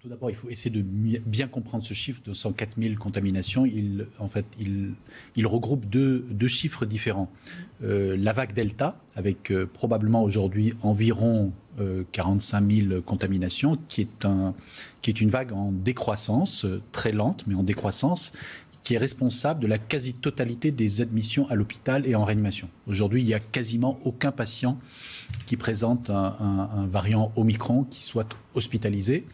Tout d'abord, il faut essayer de bien comprendre ce chiffre de 104 000 contaminations. Il regroupe deux chiffres différents. La vague Delta, avec probablement aujourd'hui environ 45 000 contaminations, qui est une vague en décroissance, très lente, mais en décroissance, qui est responsable de la quasi-totalité des admissions à l'hôpital et en réanimation. Aujourd'hui, il n'y a quasiment aucun patient qui présente un variant Omicron qui soit hospitalisé.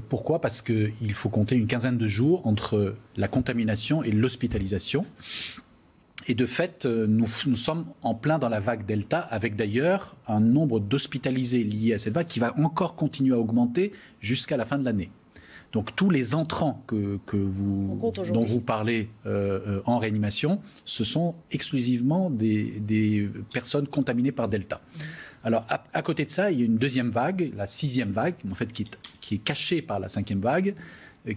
Pourquoi ? Parce qu'il faut compter une quinzaine de jours entre la contamination et l'hospitalisation. Et de fait, nous sommes en plein dans la vague Delta, avec d'ailleurs un nombre d'hospitalisés liés à cette vague qui va encore continuer à augmenter jusqu'à la fin de l'année. Donc tous les entrants dont vous parlez en réanimation, ce sont exclusivement des personnes contaminées par Delta. Alors à côté de ça, il y a une deuxième vague, la 6e vague, en fait, qui est cachée par la 5e vague,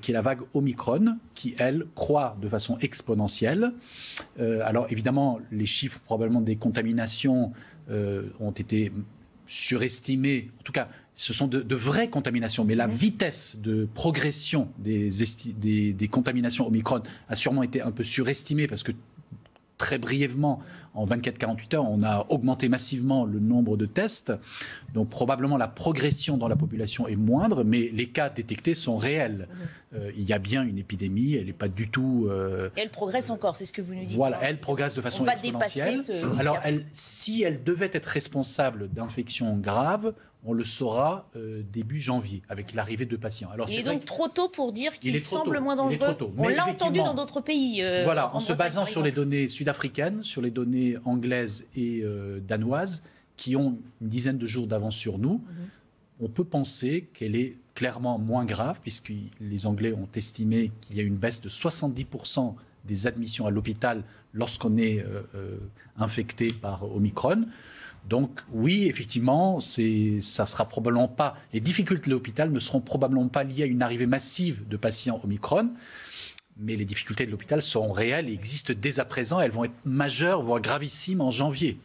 qui est la vague Omicron, qui, elle, croît de façon exponentielle. Alors évidemment, les chiffres probablement des contaminations ont été surestimés. En tout cas, ce sont de vraies contaminations, mais la vitesse de progression des contaminations Omicron a sûrement été un peu surestimée parce que très brièvement, en 24-48 heures, on a augmenté massivement le nombre de tests. Donc probablement la progression dans la population est moindre, mais les cas détectés sont réels. Il y a bien une épidémie, elle n'est pas du tout... Et elle progresse encore, c'est ce que vous nous dites. Voilà, elle progresse de façon exponentielle. On va dépasser ce Alors, si elle devait être responsable d'infections graves, on le saura début janvier, avec l'arrivée de patients. Alors, il est donc trop tôt pour dire qu'il semble moins dangereux. dangereux. On l'a entendu dans d'autres pays. Voilà, en se basant sur les données sud-africaines, sur les données anglaises et danoises, qui ont une dizaine de jours d'avance sur nous, on peut penser qu'elle est clairement moins grave, puisque les Anglais ont estimé qu'il y a une baisse de 70% des admissions à l'hôpital lorsqu'on est infecté par Omicron. Donc oui, effectivement, ça sera probablement pas. Les difficultés de l'hôpital ne seront probablement pas liées à une arrivée massive de patients Omicron, mais les difficultés de l'hôpital seront réelles et existent dès à présent. Elles vont être majeures, voire gravissimes en janvier.